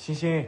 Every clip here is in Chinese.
欣欣。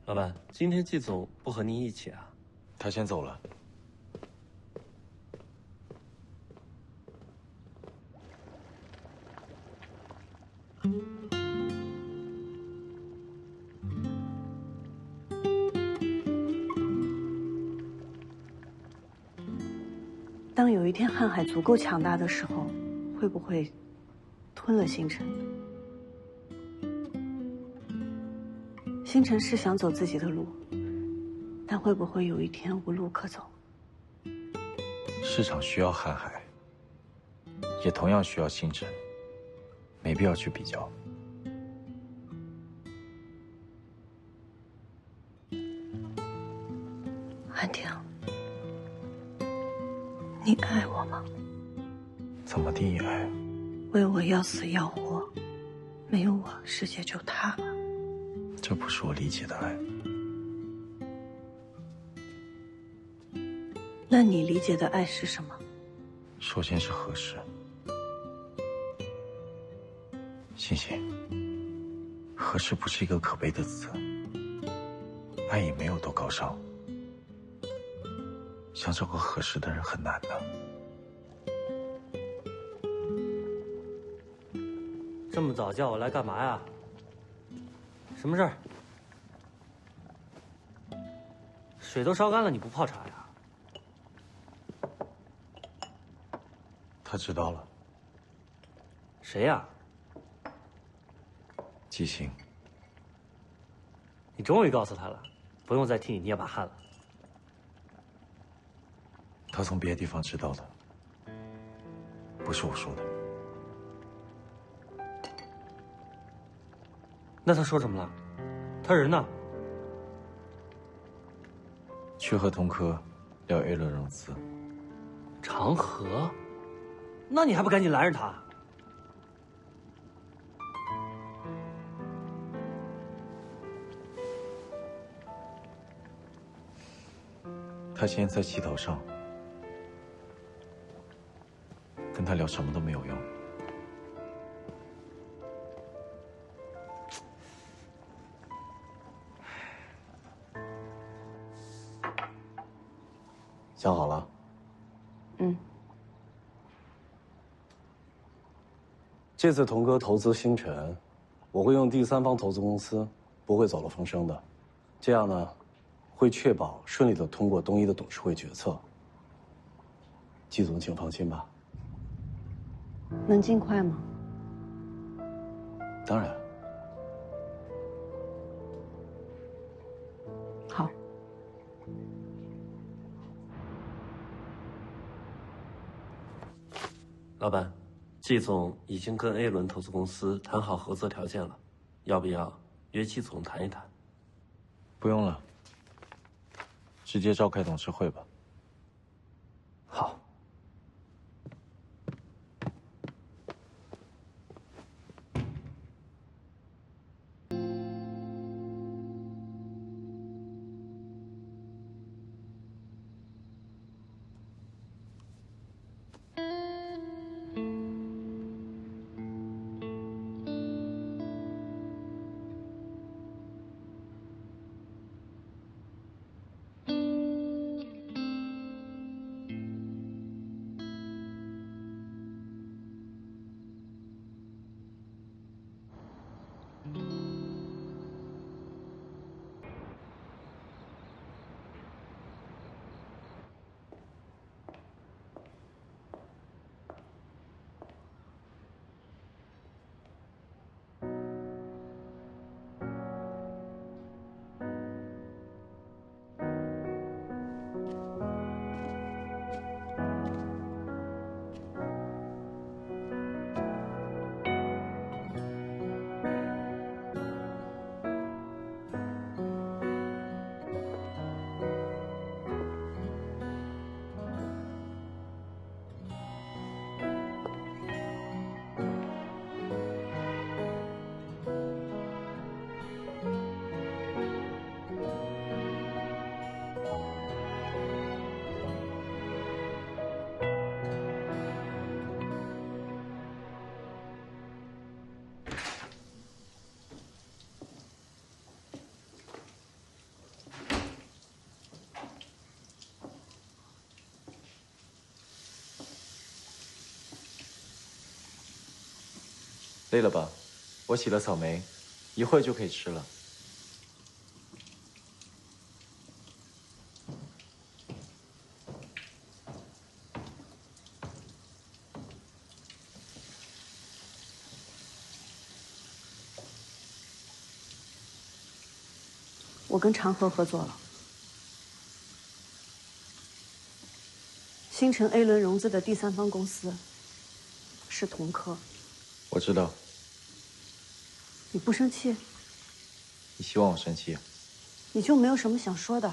老板，今天季总不和您一起啊？他先走了。当有一天瀚海足够强大的时候，会不会吞了星辰？星辰是想走自己的路，但会不会有一天无路可走？市场需要瀚海，也同样需要星辰，没必要去比较。安婷，你爱我吗？怎么定义爱？为我要死要活，没有我，世界就塌了。这不是我理解的爱。那你理解的爱是什么？首先是合适。欣欣，合适不是一个可悲的词，爱也没有多高尚，想找个合适的人很难的。这么早叫我来干嘛呀？什么事儿？水都烧干了，你不泡茶呀？他知道了。谁呀？季星。你终于告诉他了，不用再替你捏把汗了。他从别的地方知道的，不是我说的。那他说什么了？他人呢？去和同科聊 A 轮融资。长河？那你还不赶紧拦着他？他现在在气头上，跟他聊什么都没有用。这次童哥投资星辰，我会用第三方投资公司，不会走漏风声的。这样呢，会确保顺利的通过东一的董事会决策。季总，请放心吧。能尽快吗？当然。好。老板，季总已经跟 A 轮投资公司谈好合作条件了，要不要约季总谈一谈？不用了，直接召开董事会吧。好。累了吧？我洗了草莓，一会儿就可以吃了。我跟长河合作了，星辰 A 轮融资的第三方公司是同科。我知道。你不生气？你希望我生气？你就没有什么想说的？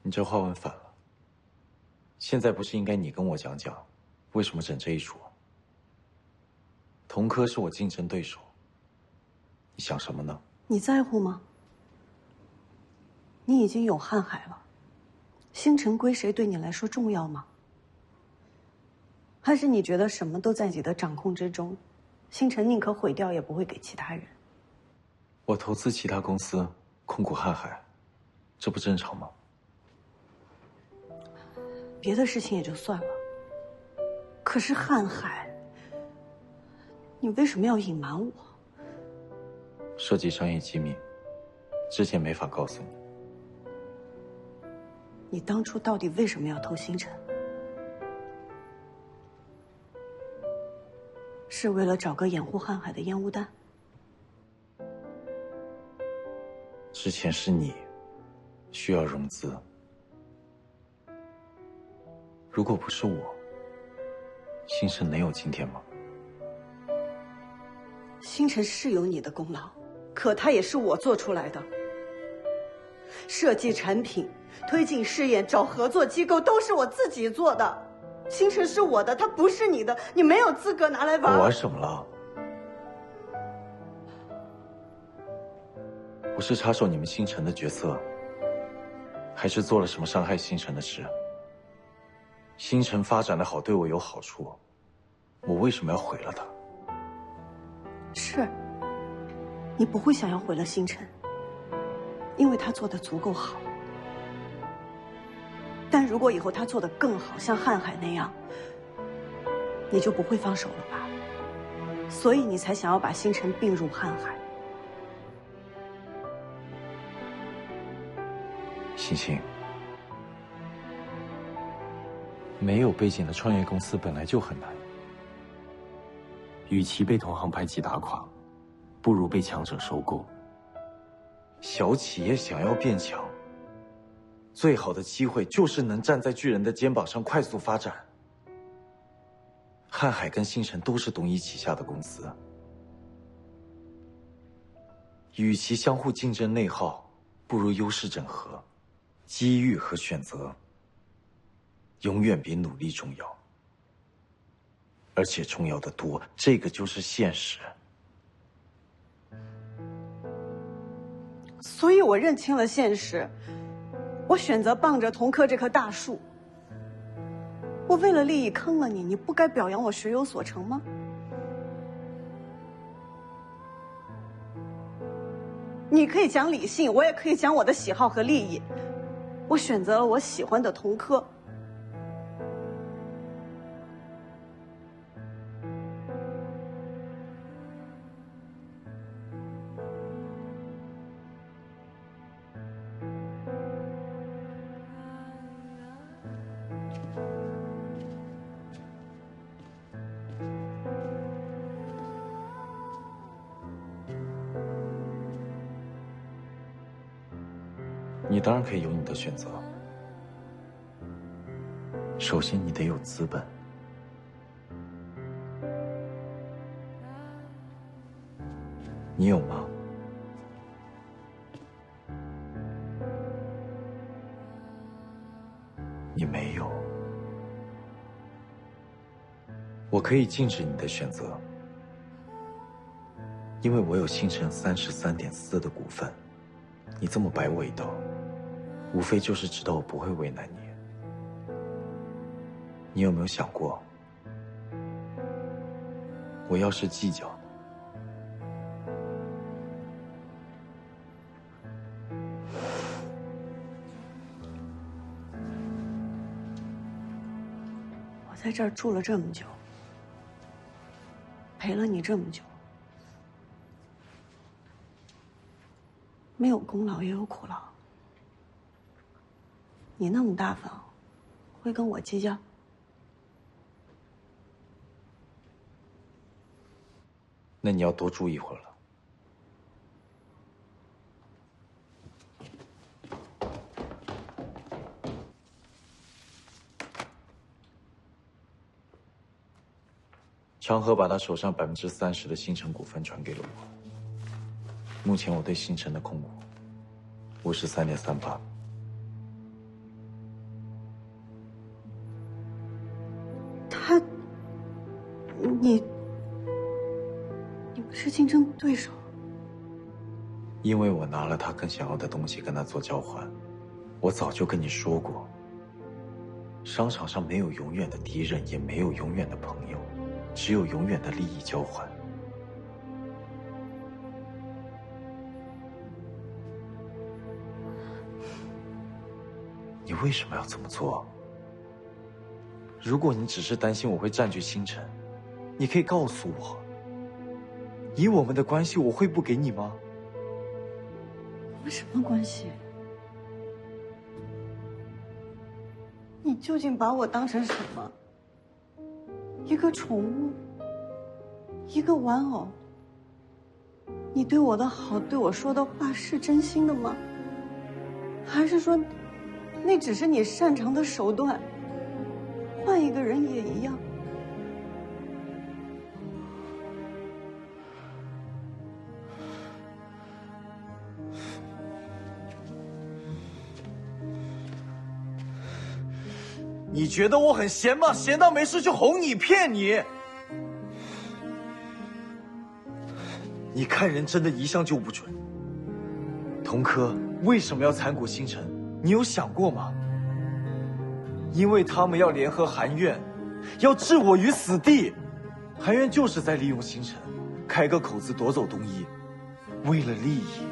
你这话问反了。现在不是应该你跟我讲讲，为什么整这一出？同科是我竞争对手，你想什么呢？你在乎吗？你已经有瀚海了，星辰归谁对你来说重要吗？还是你觉得什么都在你的掌控之中，星辰宁可毁掉也不会给其他人？我投资其他公司，控股瀚海，这不正常吗？别的事情也就算了，可是瀚海，你为什么要隐瞒我？涉及商业机密，之前没法告诉你。你当初到底为什么要投星辰？是为了找个掩护瀚海的烟雾弹？之前是你需要融资，如果不是我，星辰能有今天吗？星辰是有你的功劳，可它也是我做出来的。设计产品、推进试验、找合作机构都是我自己做的。星辰是我的，它不是你的，你没有资格拿来玩。我玩什么了？我是插手你们星辰的决策，还是做了什么伤害星辰的事？星辰发展的好，对我有好处，我为什么要毁了它？是，你不会想要毁了星辰，因为他做得足够好。但如果以后他做得更好，像瀚海那样，你就不会放手了吧？所以你才想要把星辰并入瀚海。星星，没有背景的创业公司本来就很难，与其被同行排挤打垮，不如被强者收购。小企业想要变强，最好的机会就是能站在巨人的肩膀上快速发展。瀚海跟星辰都是东一旗下的公司，与其相互竞争内耗，不如优势整合。机遇和选择，永远比努力重要，而且重要的多。这个就是现实。所以我认清了现实，我选择傍着同科这棵大树。我为了利益坑了你，你不该表扬我学有所成吗？你可以讲理性，我也可以讲我的喜好和利益。我选择了我喜欢的同科。你当然可以有你的选择，首先你得有资本。你有吗？你没有。我可以禁止你的选择，因为我有星辰33.4%的股份。你这么摆我一道，无非就是知道我不会为难你。你有没有想过，我要是计较呢？我在这儿住了这么久，陪了你这么久，没有功劳也有苦劳。你那么大方，会跟我计较？那你要多住一会儿了。长河把他手上30%的星辰股份转给了我，目前我对星辰的控股53.38%。你们是竞争对手？因为我拿了他更想要的东西跟他做交换。我早就跟你说过，商场上没有永远的敌人，也没有永远的朋友，只有永远的利益交换。你为什么要这么做？如果你只是担心我会占据星辰，你可以告诉我，以我们的关系，我会不给你吗？我们什么关系？你究竟把我当成什么？一个宠物？一个玩偶？你对我的好，对我说的话是真心的吗？还是说，那只是你擅长的手段？换一个人也一样。你觉得我很闲吗？闲到没事就哄你骗你。你看人真的一向就不准。同科为什么要参股星辰？你有想过吗？因为他们要联合韩院，要置我于死地。韩院就是在利用星辰，开个口子夺走东一。为了利益，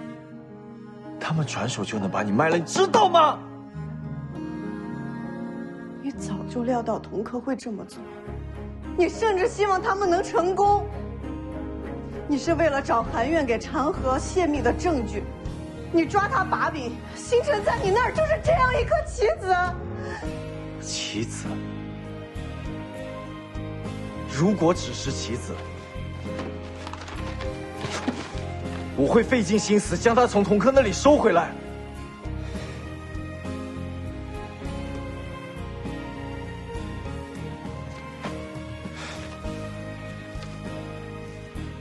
他们转手就能把你卖了，你知道吗？你早就料到童科会这么做，你甚至希望他们能成功。你是为了找韩院给长河泄密的证据，你抓他把柄。星辰在你那儿就是这样一颗棋子。棋子？如果只是棋子，我会费尽心思将他从童科那里收回来。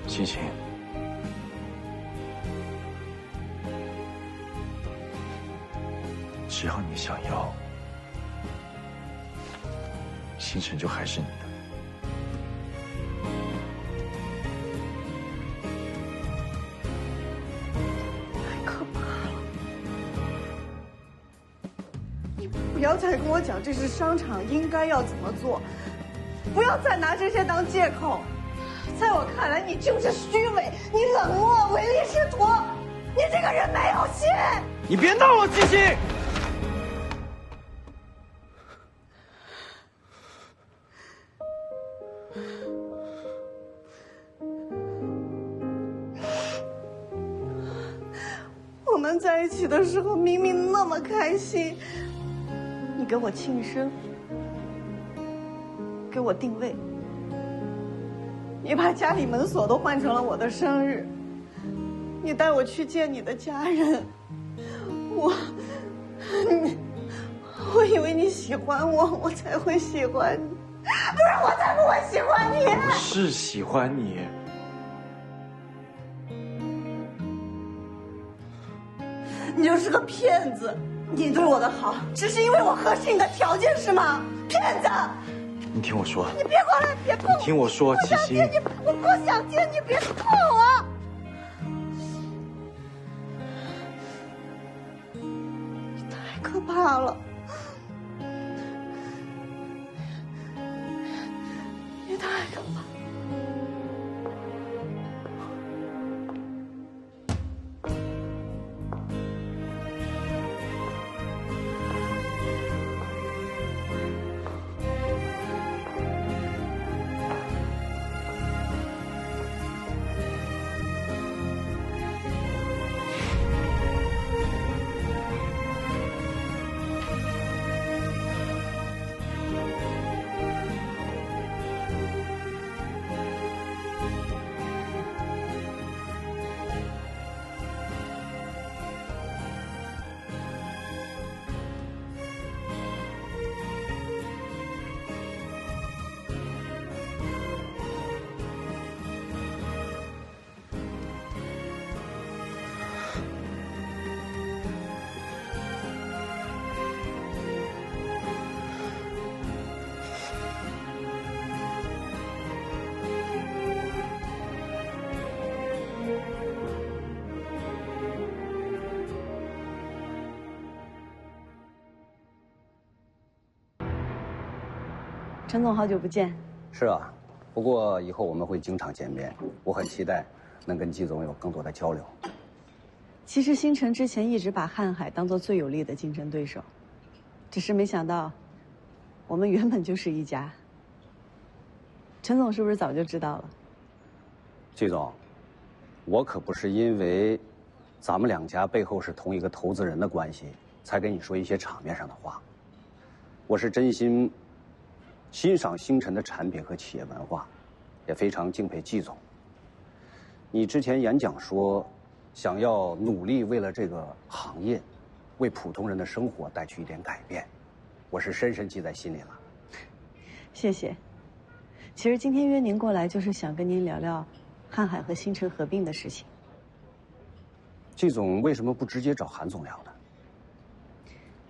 星星，只要你想要，星辰就还是你的。太可怕了！你不要再跟我讲这是商场应该要怎么做，不要再拿这些当借口。在我看来，你就是虚伪，你冷漠、唯利是图，你这个人没有心。你别闹了，星星！我们在一起的时候明明那么开心，你给我庆生，给我定位。你把家里门锁都换成了我的生日，你带我去见你的家人，我以为你喜欢我，我才会喜欢你，不然我才不会喜欢你。我是喜欢你，你就是个骗子，你对我的好只是因为我合适你的条件是吗？骗子！你听我说，你别过来，别碰我！你听我说，七星，我不想见你，别碰我！你太可怕了！你太可怕了！陈总，好久不见。是啊，不过以后我们会经常见面，我很期待能跟季总有更多的交流。其实星辰之前一直把瀚海当做最有力的竞争对手，只是没想到，我们原本就是一家。陈总是不是早就知道了？季总，我可不是因为咱们两家背后是同一个投资人的关系，才跟你说一些场面上的话。我是真心欣赏星辰的产品和企业文化，也非常敬佩季总。你之前演讲说，想要努力为了这个行业，为普通人的生活带去一点改变，我是深深记在心里了。谢谢。其实今天约您过来，就是想跟您聊聊瀚海和星辰合并的事情。季总为什么不直接找韩总聊呢？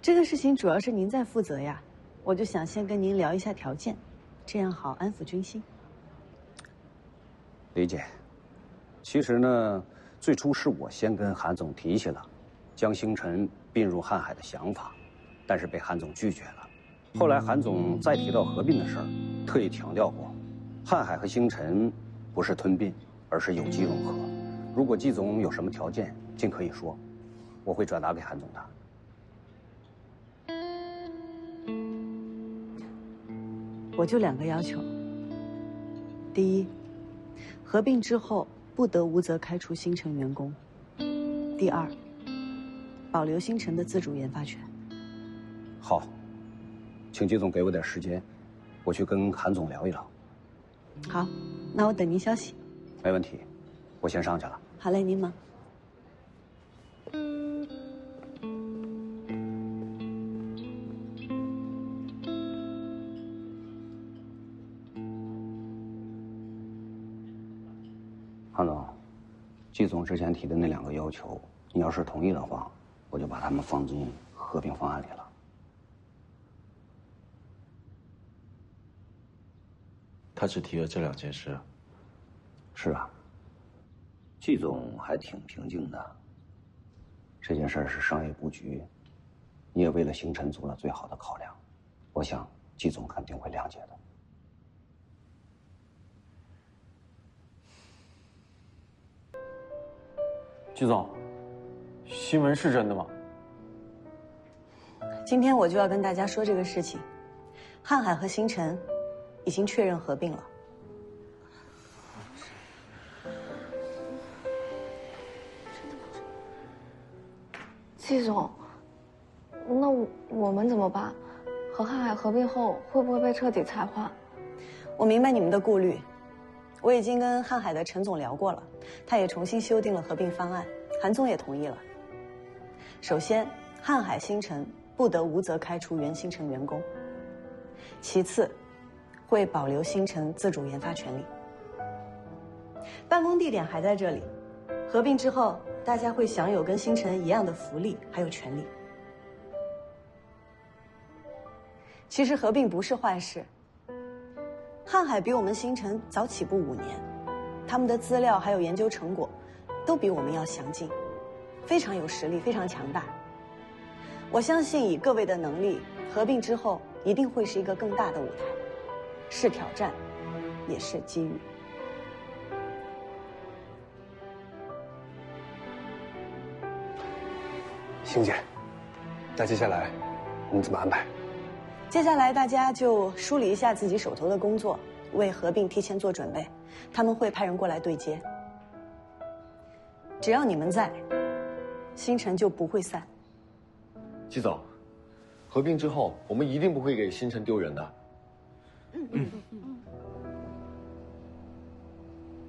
这个事情主要是您在负责呀，我就想先跟您聊一下条件，这样好安抚军心。理解。其实呢，最初是我先跟韩总提起了将星辰并入瀚海的想法，但是被韩总拒绝了。后来韩总再提到合并的事儿，特意强调过，瀚海和星辰不是吞并，而是有机融合。如果季总有什么条件，尽可以说，我会转达给韩总的。我就2个要求：第一，合并之后不得无责开除星辰员工；第二，保留星辰的自主研发权。好，请季总给我点时间，我去跟韩总聊一聊。好，那我等您消息。没问题，我先上去了。好嘞，您忙。韩总，季总之前提的那2个要求，你要是同意的话，我就把他们放进合并方案里了。他只提了这2件事。是啊，季总还挺平静的。这件事是商业布局，你也为了星辰做了最好的考量，我想季总肯定会谅解的。季总，新闻是真的吗？今天我就要跟大家说这个事情，瀚海和星辰已经确认合并了。季总，那我们怎么办？和瀚海合并后会不会被彻底裁换？我明白你们的顾虑，我已经跟瀚海的陈总聊过了，他也重新修订了合并方案，韩总也同意了。首先，瀚海星辰不得无责开除原星辰员工；其次，会保留星辰自主研发权利。办公地点还在这里，合并之后，大家会享有跟星辰一样的福利还有权利。其实合并不是坏事。瀚海比我们星辰早起步5年，他们的资料还有研究成果，都比我们要详尽，非常有实力，非常强大。我相信以各位的能力，合并之后一定会是一个更大的舞台，是挑战，也是机遇。星姐，那接下来你怎么安排？接下来大家就梳理一下自己手头的工作，为合并提前做准备。他们会派人过来对接。只要你们在，星辰就不会散。季总，合并之后，我们一定不会给星辰丢人的。